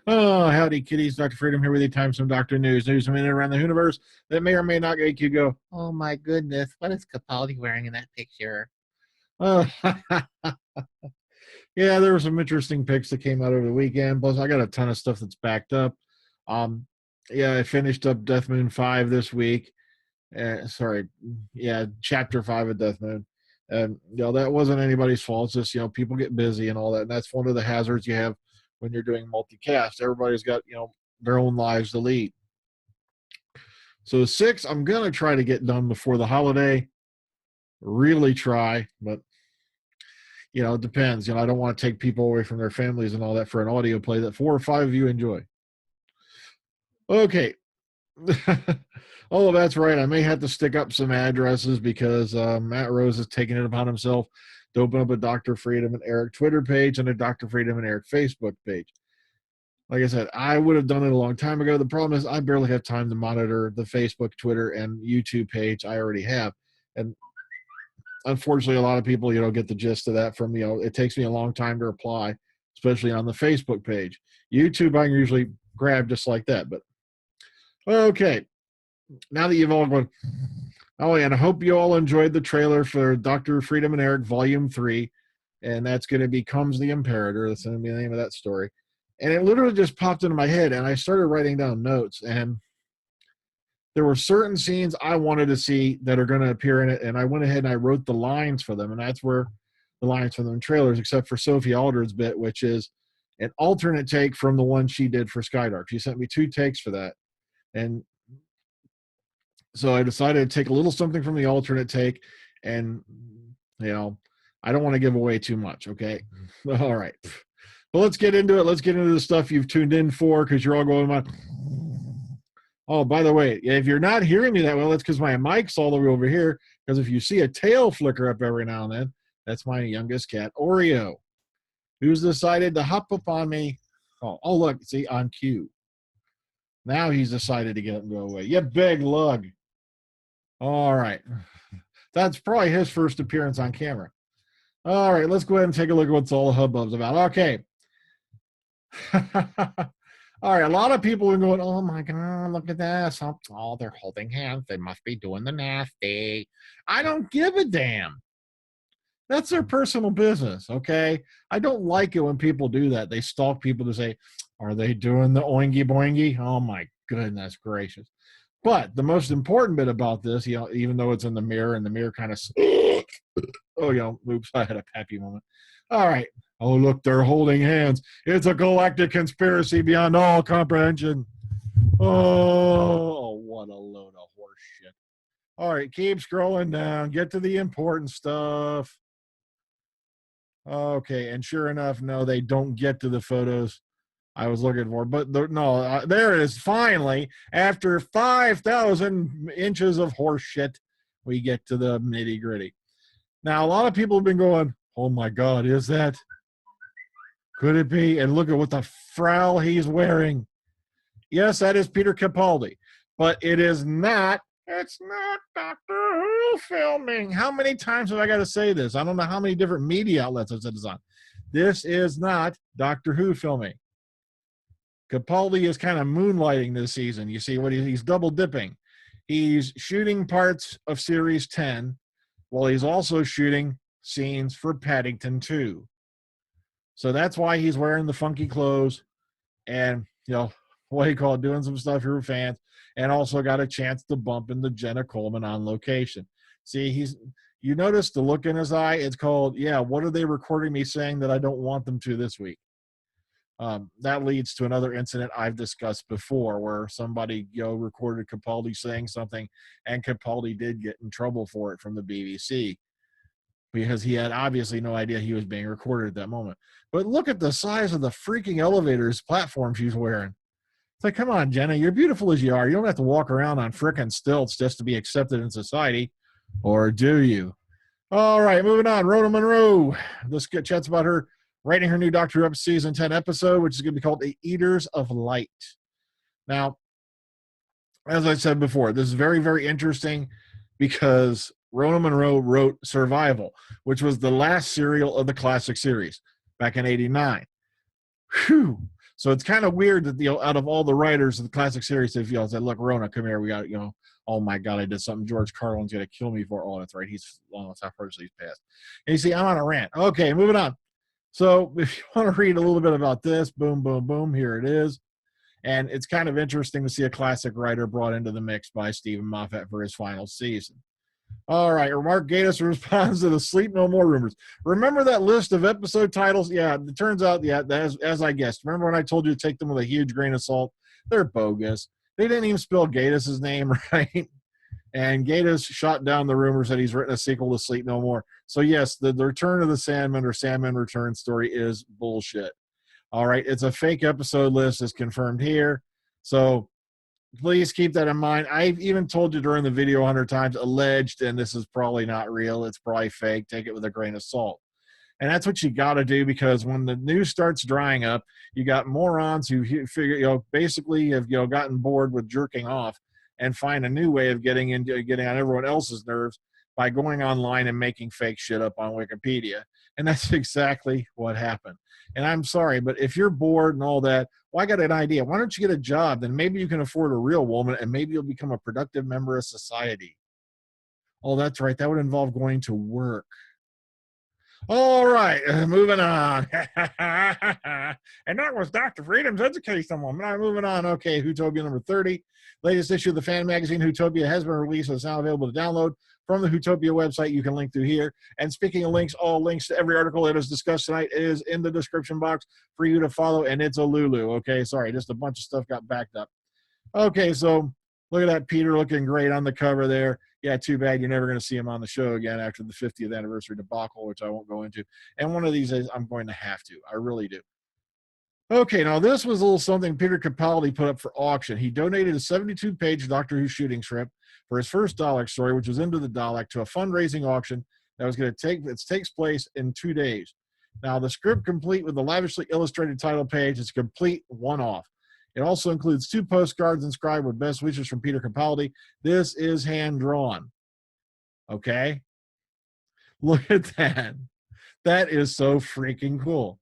Oh, howdy, kitties. Dr. Freedom here with you. Time some Doctor News. News a minute around the universe that may or may not make you go, oh my goodness, what is Capaldi wearing in that picture? Oh, yeah, there were some interesting pics that came out over the weekend. Plus, I got a ton of stuff that's backed up. Um, yeah, I finished up Death Moon 5 this week. Sorry, yeah, Chapter 5 of Death Moon. And, that wasn't anybody's fault. It's just, people get busy and all that. And that's one of the hazards you have when you're doing multicast. Everybody's got, their own lives to lead. So 6, I'm going to try to get done before the holiday. Really try, but, it depends. I don't want to take people away from their families and all that for an audio play that 4 or 5 of you enjoy. Okay. Oh, that's right. I may have to stick up some addresses because Matt Rose has taken it upon himself to open up a Dr. Freedom and Eric Twitter page and a Dr. Freedom and Eric Facebook page. Like I said, I would have done it a long time ago. The problem is I barely have time to monitor the Facebook, Twitter, and YouTube page I already have. And unfortunately, a lot of people, get the gist of that from, it takes me a long time to reply, especially on the Facebook page. YouTube, I can usually grab just like that. But okay, now that you've all gone, oh, and I hope you all enjoyed the trailer for Dr. Freedom and Eric Volume 3, and that's going to be Comes the Imperator. That's going to be the name of that story. And it literally just popped into my head, and I started writing down notes, and there were certain scenes I wanted to see that are going to appear in it, and I went ahead and I wrote the lines for them, and that's where the lines from the trailers, except for Sophie Aldred's bit, which is an alternate take from the one she did for Skydark. She sent me 2 takes for that, and so I decided to take a little something from the alternate take, and, I don't want to give away too much, okay? All right. But let's get into it. Let's get into the stuff you've tuned in for, because you're all going on. Oh, by the way, if you're not hearing me that well, that's because my mic's all the way over here, because if you see a tail flicker up every now and then, that's my youngest cat, Oreo, who's decided to hop up on me. Oh, look, see, on cue. Now he's decided to get up and go away. You big lug. All right. That's probably his first appearance on camera. All right, let's go ahead and take a look at what's all the hubbub's about. Okay. All right, a lot of people are going, oh my God, look at this. Oh, they're holding hands. They must be doing the nasty. I don't give a damn. That's their personal business, okay? I don't like it when people do that. They stalk people to say, are they doing the oingy boingy? Oh my goodness gracious. But the most important bit about this, even though it's in the mirror and the mirror kind of, oops, I had a happy moment. All right. Oh, look, they're holding hands. It's a galactic conspiracy beyond all comprehension. Oh, what a load of horse shit. All right, keep scrolling down. Get to the important stuff. Okay, and sure enough, no, they don't get to the photos I was looking for. But there it is. Finally, after 5,000 inches of horse shit, we get to the nitty gritty. Now, a lot of people have been going, oh my God, is that? Could it be? And look at what the frowl he's wearing. Yes, that is Peter Capaldi, but it is not. It's not Doctor Who filming. How many times have I got to say this? I don't know how many different media outlets I've said this on. This is not Doctor Who filming. Capaldi is kind of moonlighting this season. You see what he's double dipping. He's shooting parts of Series 10 while he's also shooting scenes for Paddington 2. So that's why he's wearing the funky clothes and, what do you call it, doing some stuff for fans, and also got a chance to bump into Jenna Coleman on location. See, you notice the look in his eye? It's called, what are they recording me saying that I don't want them to this week? That leads to another incident I've discussed before where somebody, recorded Capaldi saying something, and Capaldi did get in trouble for it from the BBC. Because he had obviously no idea he was being recorded at that moment. But look at the size of the freaking elevator's platform she's wearing. It's like, come on, Jenna, you're beautiful as you are. You don't have to walk around on frickin' stilts just to be accepted in society. Or do you? All right, moving on. Rona Munro. Let's get chats about her writing her new Doctor Who Season 10 episode, which is going to be called The Eaters of Light. Now, as I said before, this is very, very interesting because Rona Munro wrote Survival, which was the last serial of the classic series back in '89. Whew. So it's kind of weird that, out of all the writers of the classic series, they feel, said, look, Rona, come here. We got, oh my God, I did something George Carlin's going to kill me for. Oh, that's right. He's, well, that's how personally he's passed. And you see, I'm on a rant. Okay, moving on. So if you want to read a little bit about this, boom, boom, boom, here it is. And it's kind of interesting to see a classic writer brought into the mix by Stephen Moffat for his final season. All right, Mark Gatiss responds to the Sleep No More rumors. Remember that list of episode titles? Yeah, it turns out, yeah, as I guessed. Remember when I told you to take them with a huge grain of salt? They're bogus. They didn't even spell Gatiss's name right. And Gatiss shot down the rumors that he's written a sequel to Sleep No More. So, yes, the Return of the Sandman or Sandman Return story is bullshit. All right, it's a fake episode list, as confirmed here. So, please keep that in mind. I've even told you during the video 100 times, alleged, and this is probably not real. It's probably fake. Take it with a grain of salt. And that's what you got to do, because when the news starts drying up, you got morons who figure, basically have, gotten bored with jerking off and find a new way of getting on everyone else's nerves by going online and making fake shit up on Wikipedia. And that's exactly what happened. And I'm sorry, but if you're bored and all that, well, I got an idea. Why don't you get a job? Then maybe you can afford a real woman, and maybe you'll become a productive member of society. Oh, that's right. That would involve going to work. All right, moving on. And that was Dr. Freedom's Education Woman. Now, moving on. Okay, Whotopia number 30. Latest issue of the fan magazine, Whotopia, has been released and is now available to download from the Whotopia website. You can link through here. And speaking of links, all links to every article that is discussed tonight is in the description box for you to follow, and it's a Lulu. Okay, sorry, just a bunch of stuff got backed up. Okay, so look at that Peter looking great on the cover there. Yeah, too bad you're never going to see him on the show again after the 50th anniversary debacle, which I won't go into. And one of these days, I'm going to have to. I really do. Okay, now this was a little something Peter Capaldi put up for auction. He donated a 72-page Doctor Who shooting script for his first Dalek story, which was Into the Dalek, to a fundraising auction that was going to takes place in 2 days. Now, the script, complete with the lavishly illustrated title page, is a complete one-off. It also includes 2 postcards inscribed with best wishes from Peter Capaldi. This is hand-drawn. Okay? Look at that. That is so freaking cool.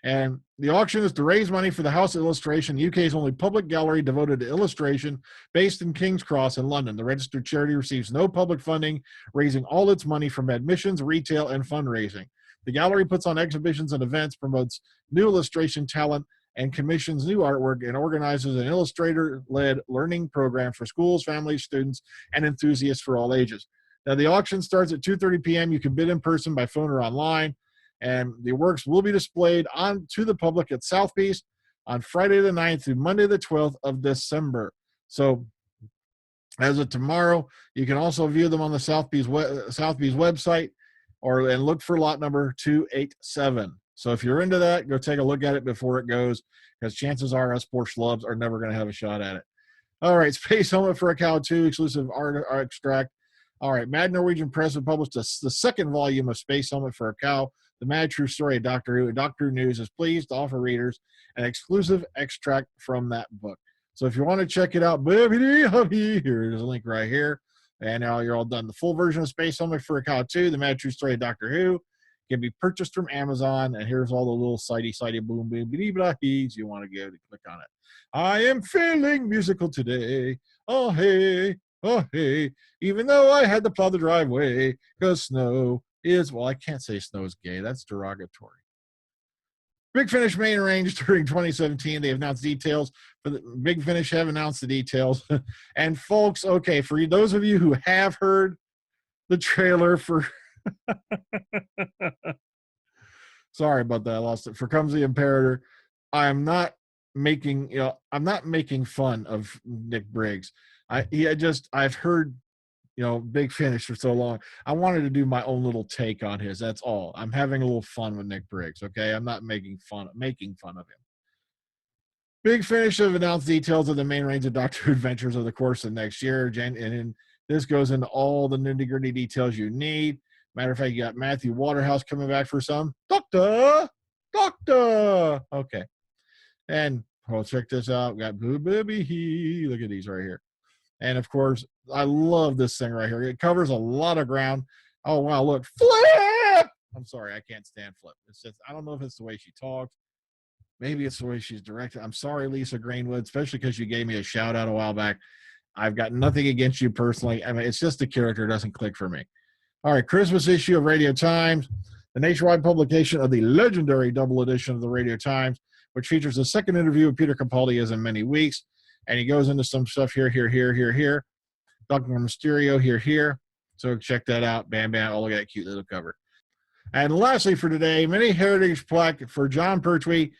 And the auction is to raise money for the House of Illustration, the UK's only public gallery devoted to illustration, based in King's Cross in London. The registered charity receives no public funding, raising all its money from admissions, retail, and fundraising. The gallery puts on exhibitions and events, promotes new illustration talent, and commissions new artwork, and organizes an illustrator-led learning program for schools, families, students, and enthusiasts for all ages. Now, the auction starts at 2:30 p.m. You can bid in person, by phone, or online, and the works will be displayed to the public at Southpiece on Friday the 9th through Monday the 12th of December. So as of tomorrow, you can also view them on the Southpiece website, and look for lot number 287. So if you're into that, go take a look at it before it goes, because chances are us poor schlubs are never going to have a shot at it. All right, Space Helmet for a Cow 2, exclusive art extract. All right, Mad Norwegian Press have published the second volume of Space Helmet for a Cow, the mad true story of Doctor Who. Doctor Who News is pleased to offer readers an exclusive extract from that book. So if you want to check it out, here's a link right here. And now you're all done. The full version of Space Helmet for a Cow 2, the mad true story of Doctor Who, can be purchased from Amazon. And here's all the little sidey boom boom blah he's you want to go to click on it. I am feeling musical today. Oh hey, even though I had to plow the driveway, because snow is, well, I can't say snow is gay. That's derogatory. Big Finish main range during 2017. They have announced details. For the Big Finish have announced the details. And folks, okay, for those of you who have heard the trailer for sorry about that, I lost it. For Comes the Imperator, I'm not making fun of Nick Briggs. I've heard Big Finish for so long. I wanted to do my own little take on his. That's all. I'm having a little fun with Nick Briggs. Okay, I'm not making fun of him. Big Finish have announced details of the main range of Doctor Who adventures over the course of next year. And this goes into all the nitty-gritty details you need. Matter of fact, you got Matthew Waterhouse coming back for some Doctor. Okay, and check this out. We got Boo Baby. Look at these right here. And of course, I love this thing right here. It covers a lot of ground. Oh wow, look, Flip! I'm sorry, I can't stand Flip. It's just, I don't know if it's the way she talks. Maybe it's the way she's directed. I'm sorry, Lisa Greenwood, especially because you gave me a shout out a while back. I've got nothing against you personally. I mean, it's just the character doesn't click for me. All right, Christmas issue of Radio Times, the nationwide publication of the legendary double edition of the Radio Times, which features the second interview with Peter Capaldi as in many weeks. And he goes into some stuff here. Dr. Mysterio here. So check that out. Bam, bam. Oh, look at that cute little cover. And lastly for today, mini heritage plaque for Jon Pertwee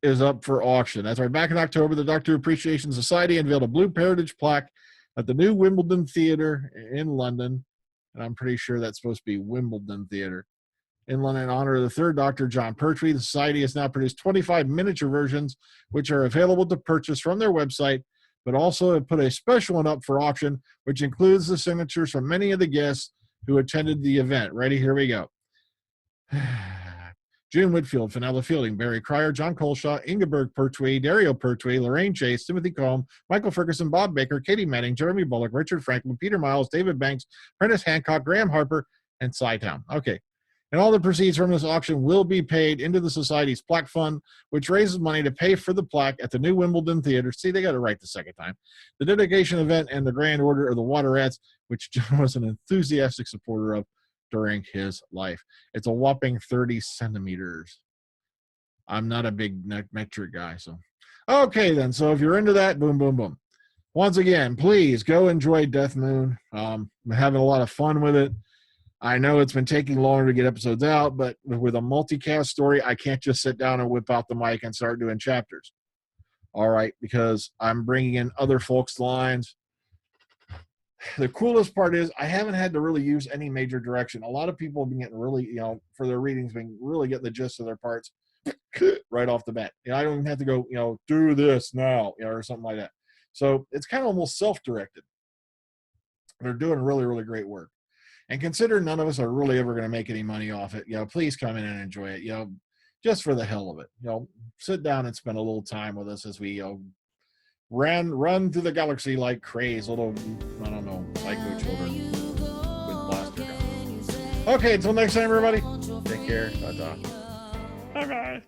is up for auction. That's right. Back in October, the Doctor Appreciation Society unveiled a blue heritage plaque at the new Wimbledon Theatre in London. And I'm pretty sure that's supposed to be Wimbledon Theatre in London in honor of the third Doctor, Jon Pertwee. The Society has now produced 25 miniature versions, which are available to purchase from their website, but also have put a special one up for auction, which includes the signatures from many of the guests who attended the event. Ready? Here we go. June Whitfield, Fenella Fielding, Barry Cryer, John Colshaw, Ingeborg Pertwee, Dario Pertwee, Lorraine Chase, Timothy Combe, Michael Ferguson, Bob Baker, Katie Manning, Jeremy Bullock, Richard Franklin, Peter Miles, David Banks, Prentice Hancock, Graham Harper, and Cy Town. Okay. And all the proceeds from this auction will be paid into the Society's plaque fund, which raises money to pay for the plaque at the new Wimbledon Theatre. See, they got it right the second time. The dedication event and the Grand Order of the Waterettes, which John was an enthusiastic supporter of during his life. It's a whopping 30 centimeters. I'm not a big metric guy, so. Okay, then. So if you're into that, boom, boom, boom. Once again, please go enjoy Death Moon. I'm having a lot of fun with it. I know it's been taking longer to get episodes out, but with a multicast story, I can't just sit down and whip out the mic and start doing chapters. All right, because I'm bringing in other folks' lines. The coolest part is I haven't had to really use any major direction. A lot of people have been getting really, for their readings, been really getting the gist of their parts right off the bat. I don't even have to go, do this now, or something like that. So it's kind of almost self-directed. They're doing really, really great work. And consider none of us are really ever going to make any money off it. Please come in and enjoy it. Just for the hell of it. Sit down and spend a little time with us as we run through the galaxy like crazy little, I don't know, psycho children with blaster guns. Okay, until next time, everybody. Take care. Ta-ta. Bye-bye.